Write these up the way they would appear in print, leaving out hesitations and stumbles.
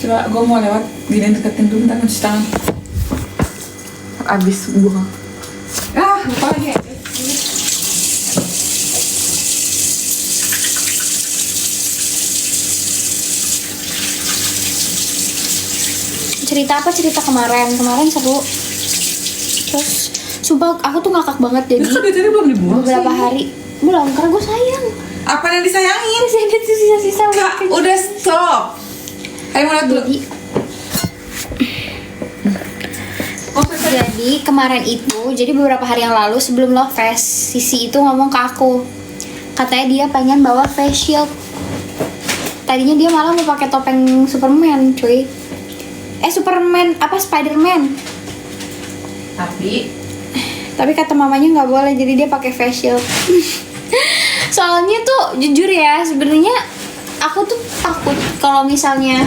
Coba gue mau lewat, gini deketin dulu, bentar cuci tangan. Abis buang. Lupa lagi. Cerita apa? Cerita kemarin seru. Terus sumpah aku tuh ngakak banget jadi Jadi belum dibuang beberapa sih. hari belum, karena gue sayang. Apa yang disayangin? Masih ada tuh sisa-sisa. Kak, udah stop. Ayo mau lihat dulu. Jadi kemarin itu, jadi beberapa hari yang lalu sebelum Love Fest, Sisi itu ngomong ke aku, katanya dia pengen bawa face shield. Tadinya dia malah mau pakai topeng Superman, cuy. Superman apa Spiderman? Tapi kata mamanya nggak boleh, jadi dia pakai face shield. Soalnya tuh jujur ya, sebenarnya aku tuh takut kalau misalnya,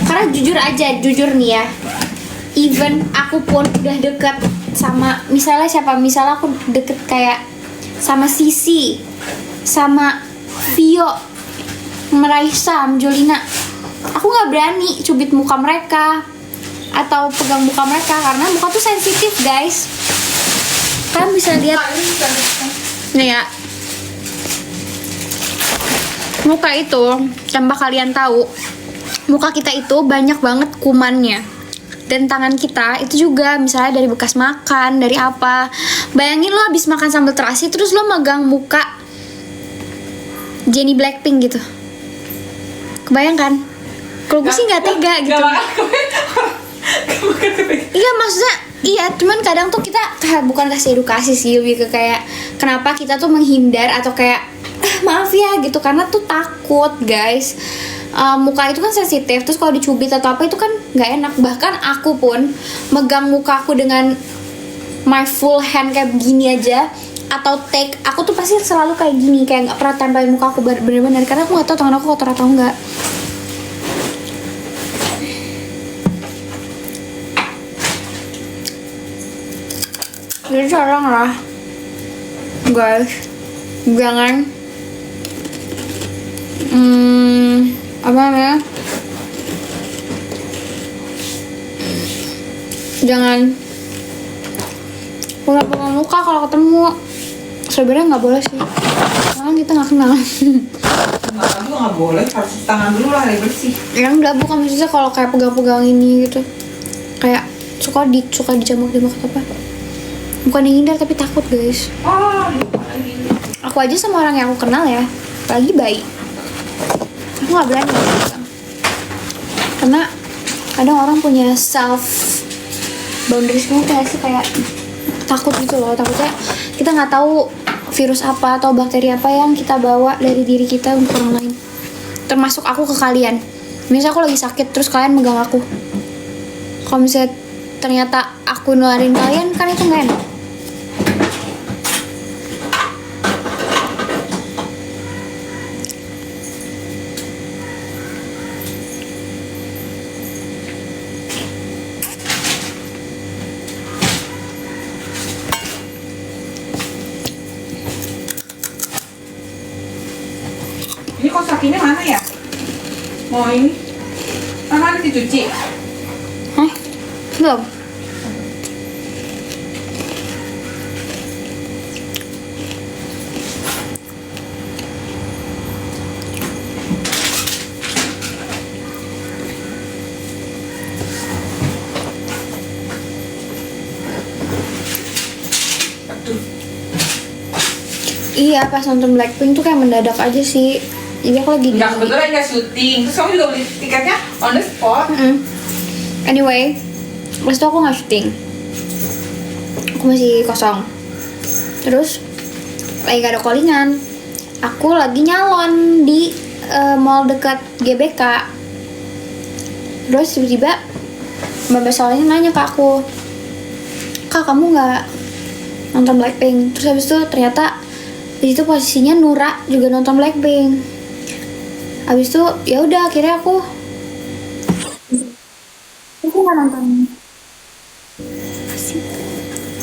karena jujur nih ya, even aku pun udah deket sama misalnya siapa, misalnya aku deket kayak sama Sisi, sama Vio, Meraisa, Jolina, aku nggak berani cubit muka mereka atau pegang muka mereka karena muka tuh sensitif, guys. Kalian bisa lihat nih ya, muka itu tanpa kalian tahu, muka kita itu banyak banget kumannya. Dan tangan kita itu juga misalnya dari bekas makan, dari apa. Bayangin lo habis makan sambal terasi terus lo megang muka Jennie Blackpink gitu. Kebayang kan? Kalau gue sih nggak tega gitu. Iya maksudnya, iya cuman kadang tuh kita bukan kasih edukasi sih, lebih ke kayak kenapa kita tuh menghindar atau kayak maaf ya gitu, karena tuh takut, guys. Muka itu kan sensitif, terus kalau dicubit atau apa itu kan nggak enak. Bahkan aku pun megang mukaku dengan my full hand kayak begini aja, atau take, aku tuh pasti selalu kayak gini, kayak nggak pernah tempelin muka aku bener-bener karena aku nggak tahu tangan aku kotor atau enggak. Jadi sekarang lah, guys, jangan apa namanya, jangan pegang muka kalau ketemu. Sebenarnya nggak boleh sih, karena kita nggak kenal. Nggak nggak boleh, harus cuci tangan dulu lah, biar bersih. Ya nggak, bukan maksudnya kalau kayak pegang-pegang ini gitu, kayak suka dijamuk apa, bukan dihindar tapi takut, guys. Aku aja sama orang yang aku kenal ya, apalagi bayi, aku nggak berani karena kadang orang punya self boundaries gitu sih, kayak takut gitu loh. Takutnya kita nggak tahu virus apa atau bakteri apa yang kita bawa dari diri kita untuk orang lain, termasuk aku ke kalian. Misalnya aku lagi sakit terus kalian megang aku, kalau misalnya ternyata aku nularin kalian, kan itu nggak enak. Ini kosakinya mana ya? Mau ini? Mana dicuci? Hah? Belum? Iya, pas nonton Blackpink tuh kayak mendadak aja sih. Jadi aku lagi Enggak, kebetulan nggak syuting. Terus kamu juga beli tiketnya on the spot. Anyway, pas itu aku nggak syuting, aku masih kosong. Terus lagi gak ada callingan, aku lagi nyalon di mall dekat GBK. Terus tiba-tiba Mbak Basolnya nanya ke aku, "Kak, kamu nggak nonton Blackpink?" Terus habis itu ternyata di situ posisinya Nura juga nonton Blackpink. Habis itu ya udah, akhirnya aku nggak nonton.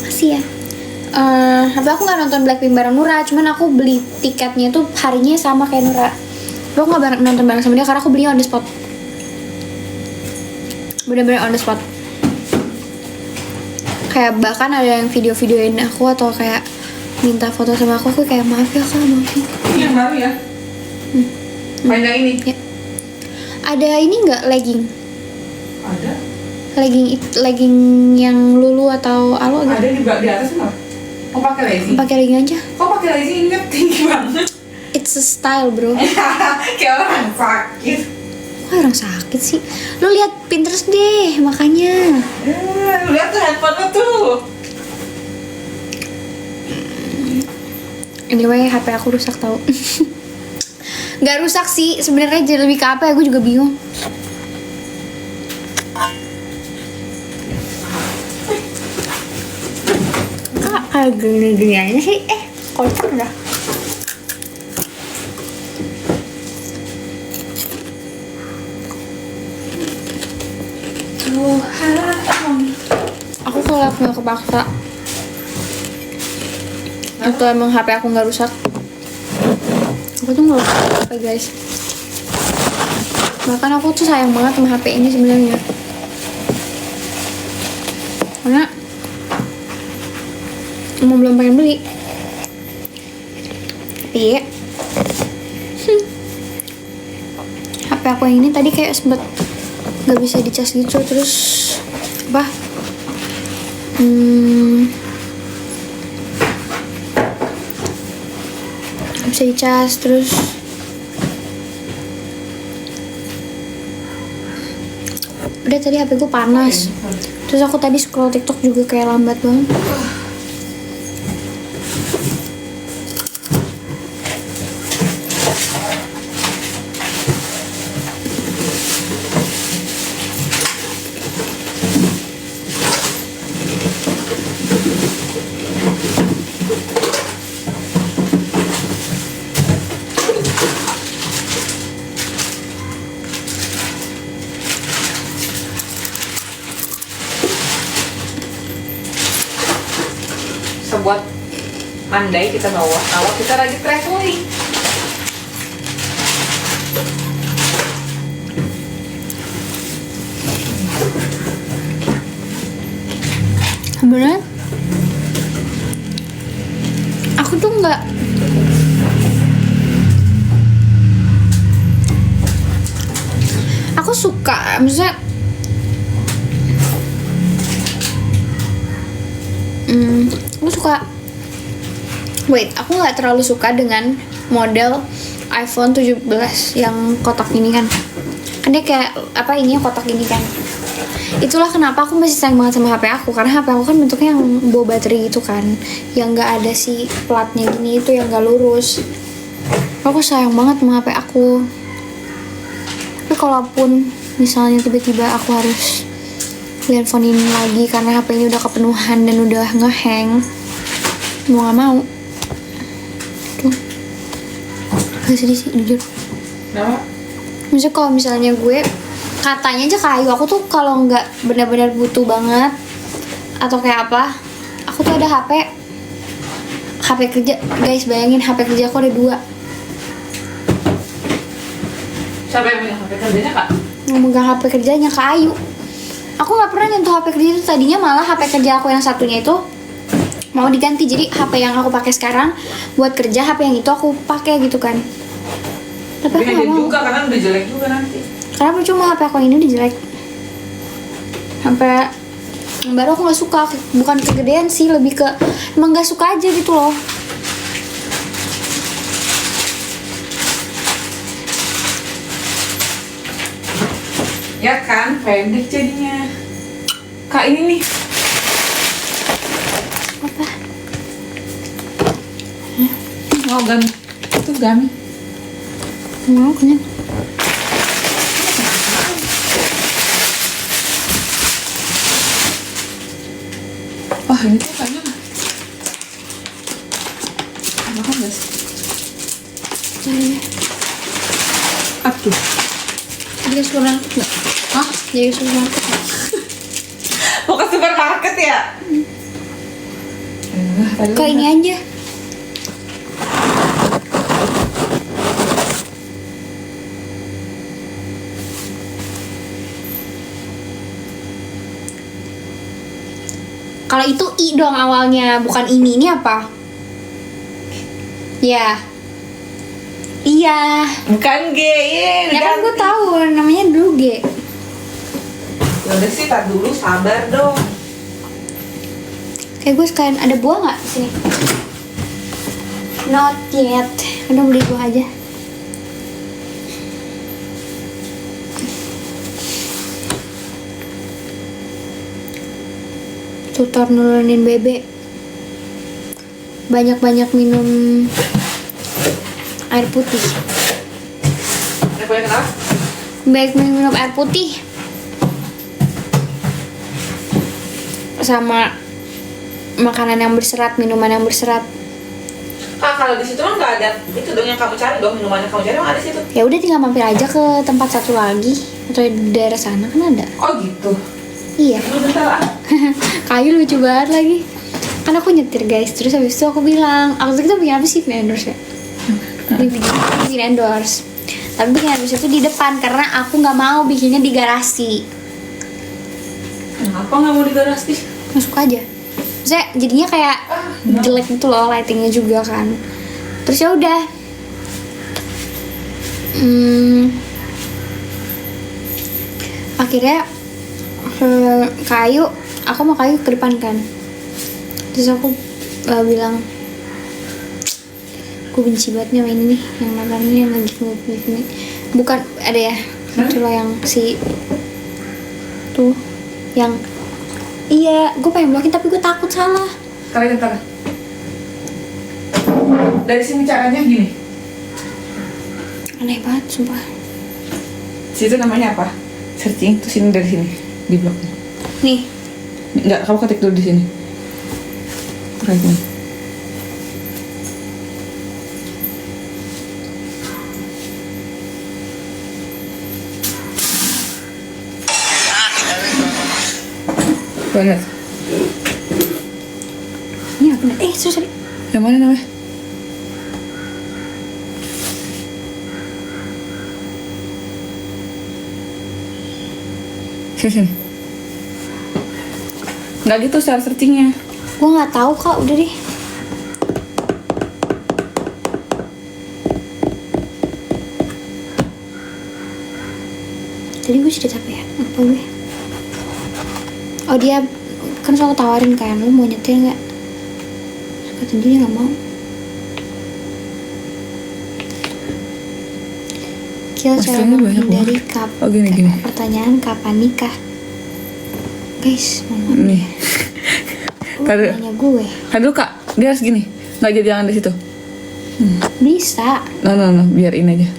Masih ya. Tapi aku nggak nonton Blackpink bareng Nura, cuman aku beli tiketnya tuh harinya sama kayak Nura. Aku nggak nonton bareng sama dia karena aku belinya on the spot. bener-bener on the spot. Kayak bahkan ada yang video-videoin aku atau kayak minta foto sama aku kayak maaf ya kak, maaf ya. Ini yang baru ya? Panjang ini? Ya. Ada ini nggak legging? Ada. Legging yang lulu atau alo gitu? Ada di atas nggak? Oh pakai legging? Pakai legging aja. Kok pakai legging ini kan tinggi banget? It's a style bro. Kayak orang sakit. Kok orang sakit sih? Lu lihat Pinterest deh makanya. Lihat tuh handphone lu tuh. Anyway, HP aku rusak tau. Gak rusak sih, sebenarnya jadi lebih ke apa ya, gue juga bingung. Kak, gini-gini aja sih. Kotor dah. Aku kalau aku nggak kepaksa atau emang HP aku nggak rusak, aku tuh nggak rusak HP guys. Bahkan aku tuh sayang banget sama HP ini sebenarnya, karena emang belum pengen beli. Tapi HP aku yang ini tadi kayak sempet nggak bisa dicas gitu, terus apa? Bisa dicas terus udah tadi HP gue panas, terus aku tadi scroll TikTok juga kayak lambat banget. Sebuat andai kita bawa kalau kita lagi traveling. Sebenarnya aku tuh nggak aku suka, maksudnya aku suka, aku nggak terlalu suka dengan model iPhone 17 yang kotak ini kan dia kayak apa, ininya kotak ini kan. Itulah kenapa aku masih sayang banget sama HP aku, karena HP aku kan bentuknya yang bawa baterai gitu kan, yang nggak ada si platnya gini, itu yang nggak lurus. Aku sayang banget sama HP aku. Tapi kalaupun misalnya tiba-tiba aku harus beli handphone ini lagi karena HP ini udah kepenuhan dan udah ngehang, mau nggak mau. Tuh, gak sedih sih jujur. Kenapa? Maksudnya kalau misalnya gue katanya aja kayu, aku tuh kalau nggak benar-benar butuh banget atau kayak apa, aku tuh ada HP kerja guys. Bayangin HP kerja aku ada 2. Siapa yang punya HP kerjanya kak? Yang megang HP kerjanya kayu. Aku nggak pernah nyentuh HP kerja itu. Tadinya malah HP kerja aku yang satunya itu mau diganti, jadi HP yang aku pakai sekarang buat kerja, HP yang itu aku pakai gitu kan. Tapi aku nggak mau juga karena udah jelek juga nanti. karena percuma, HP aku yang ini udah jelek. HP yang baru aku nggak suka, bukan kegedean sih, lebih ke emang nggak suka aja gitu loh. Ya kan, pendek jadinya. Kak ini nih. Apa? Oh gami. Itu gami. Mau kan? Wah ini tuh kayaknya makan gak sih? Cari Aduh. dia supermarket nggak? Hah? Jadi supermarket nggak? Mau ke supermarket ya? Kok ini aja? Kalau itu I dong awalnya, bukan ini. Ini apa? Ya. Iya. Bukan G, Ya kan gue tahu namanya dulu G. Udah sih, tar dulu, sabar dong. Kayak gue sekalian ada buah nggak di sini? Not yet. Udah beli buah aja. Tutor nurunin BB. Banyak-banyak minum air putih. Boleh kenapa? Baik minum air putih. Sama makanan yang berserat, minuman yang berserat. Kak, kalau di situ kan nggak ada itu dong yang kamu cari dong, minuman yang kamu cari emang ada di situ. Ya udah tinggal mampir aja ke tempat satu lagi atau di daerah sana kan ada. Oh gitu. Iya. Lu bentar ah. Kayu lucu banget lagi. Kan aku nyetir guys, terus habis itu aku bilang, aku tuh kita bikin apa sih, bikin endorse ya? Bikin endorse. Tapi bikin endorse itu di depan karena aku nggak mau bikinnya di garasi. Kenapa nggak mau di garasi? Masuk aja. Maksudnya jadinya kayak jelek gitu loh lightingnya juga kan. Terus ya udah. Akhirnya kayu, aku mau kayu ke depan kan. Terus aku bilang, aku benci banget nih sama ini nih, yang makan ini yang lagi ini. Bukan ada ya, itu loh yang si tuh yang iya, gue pengen blokin tapi gue takut salah. Kalian bentar. Dari sini caranya gini. Aneh banget sumpah. Situ namanya apa? Searching, terus ini dari sini di blog. Nih, Enggak, kamu ketik dulu di sini. Kayak gini. Banget. ini apa? Sorry. Yang mana namanya? Sini. Nggak gitu cara searchingnya. Gue nggak tahu kak, udah deh. Tadi gue cerita apa ya? Apa gue? Oh dia kan selalu tawarin kan, lu mau nyetir nggak? Kata dia nggak mau. Kill cara Pastinya banyak menghindari Oh, gini. pertanyaan kapan nikah? Guys, mau Nih. lu Kado. nanya gue? Aduh kak, dia harus gini. Nggak jadi jangan di situ. Bisa. No, biar ini aja.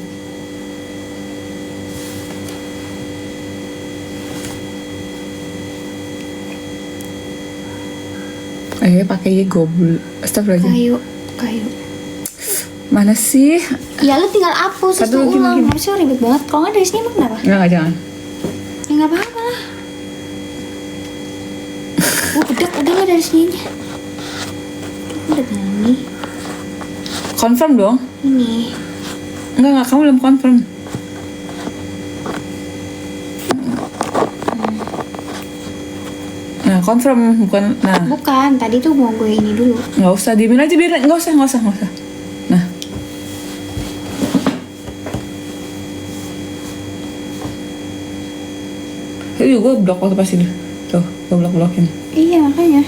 Pakai goblok. Astagfirullahaladzim. Kayu. Mana sih? Ya lu tinggal hapus terus Aduh, lu ulang. gini. Harusnya ribet banget. Kalau nggak dari sini emang kenapa? Enggak, jangan. Ya nggak apa-apa lah. Udah lah dari sini aja. Udah gini. Confirm dong. Ini. Enggak, kamu belum confirm. Nah, confirm bukan. Nah, Bukan, tadi tuh mau gue ini dulu. nggak usah diemin aja biar nggak usah. Nah, itu gue blok waktu pas ini. Tuh, gue blokin. Iya makanya.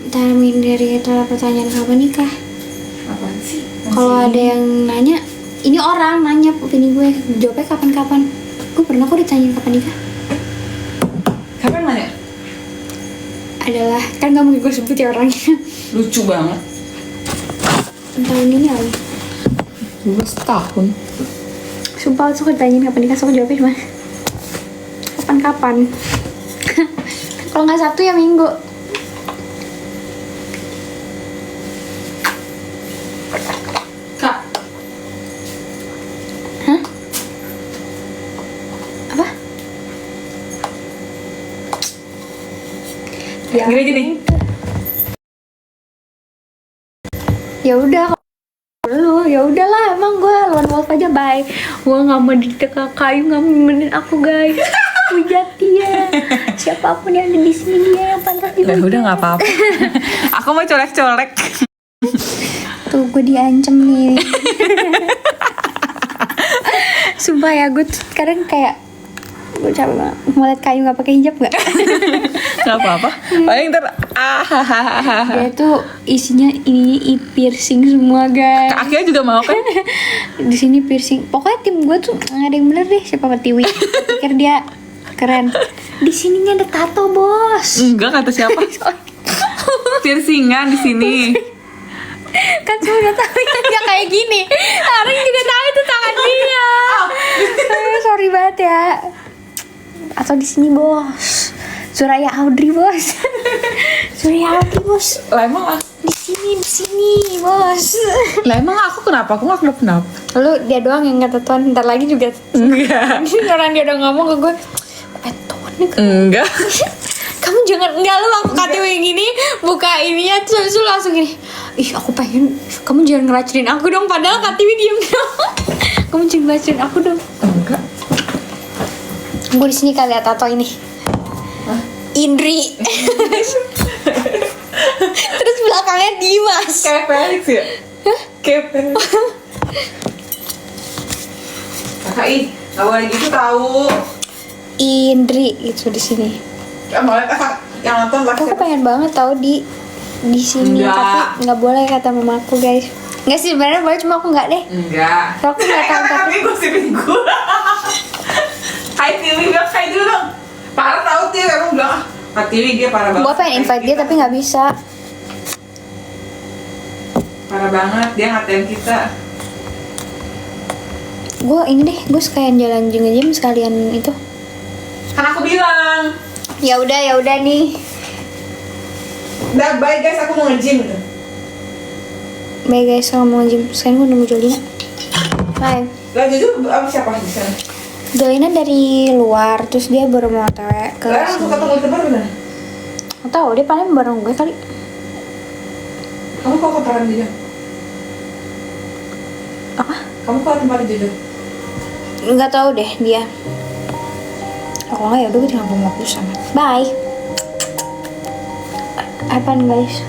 Ntar dari pertanyaan kapan nikah? Apaan sih? Kalau ada yang nanya, ini orang nanya opini gue, jawabnya kapan-kapan. Gue pernah kok ditanyain kapan nikah. Kapan nanya? Adalah, kan gak mungkin gue sebut ya orangnya. Lucu banget. Tahun ini lagi. 12 tahun. Sumpah tuh ditanyain kapan nikah, so aku jawabnya cuma kapan-kapan. Kalau nggak Sabtu ya Minggu. Kak, Hah? Apa? Ya. gini. Ya udah lu, ya udahlah emang gue lawan Wolf aja bye. Gue nggak mau di teka kayu, nggak mau nemenin aku guys. Hujat dia. Siapapun yang ada di sini dia yang pantas dihujat. Udah nggak apa-apa. Aku mau colek-colek. Tuh gue diancam nih. Sumpah ya, gue tuh sekarang kayak gue capek banget ngeliat kayu nggak pakai hijab nggak. Nggak apa-apa. Paling ntar Dia tuh isinya ini piercing semua guys. Akhirnya juga mau kan? Di sini piercing. Pokoknya tim gue tuh nggak ada yang bener deh. Siapa Tiwi? Pikir dia keren. Di sininya ada tato bos. Enggak, kata siapa? Piercingan di sini. Kan semua udah tahu ya dia kayak gini. Orang juga tahu itu tangan dia. Sorry banget ya. Atau di sini bos. Suraya Audrey bos. Suraya Audrey bos. Lah emang Di sini bos. Lah emang aku kenapa? Aku nggak kenapa. Lu dia doang yang nggak tatoan. Ntar lagi juga. Enggak. Ini orang dia udah ngomong ke gue. Tatoan nih. Enggak. Kamu jangan enggak lu aku KTW yang gini buka ininya terus lu langsung gini. Ih aku pengen. Kamu jangan ngeracunin aku dong. Padahal KTW diem dong. Kamu jangan ngeracunin aku dong. Enggak. Gue di sini kali lihat tato ini. Hah? Indri. Terus belakangnya Dimas. Kayak Felix ya? Hah? Kayak Felix. Kakak nggak boleh gitu tahu. Indri itu di sini. Kamu lihat yang nonton lah. Aku pengen banget tahu di sini Enggak. tapi nggak boleh kata mamaku guys. Nggak sih sebenarnya boleh cuma aku nggak deh. Enggak. Aku nggak tahu tapi Tapi gosipin gue. Hai Tiwi, bilang hai dulu dong. Parah tau Tiwi, emang bilang Kak Tiwi dia parah banget. gue pengen invite dia tapi nggak bisa. Parah banget, dia ngatain kita. Gue ini deh, gue sekalian jalan nge-gym sekalian itu. Kan aku bilang Ya udah nih. udah bye guys, aku mau nge-gym gitu. Bye guys, aku mau nge-gym. Sekarang gue nunggu Jolina. Bye. Lah jujur apa siapa di sana? Jolina dari luar, terus dia baru mau otw ke Lah langsung ketemu di tempat bener. Gak tau, dia paling bareng gue kali. Kamu kok keparan jujur? Apa? Kamu kok tempat jujur? Nggak tahu deh dia. Kalau nggak ya udah gue tinggal mau sama. Bye. Apaan guys?